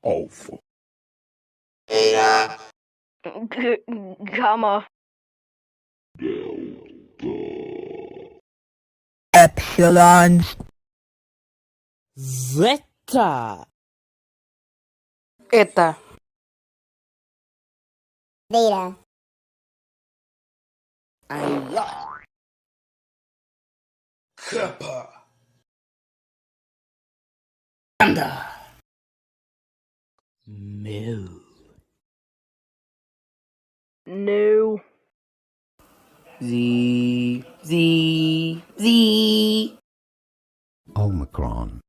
Alpha. Gamma. Epsilon. Zeta. Это. Theta. Iota. Kappa. Mu. No. Z. Z. Z. Omicron.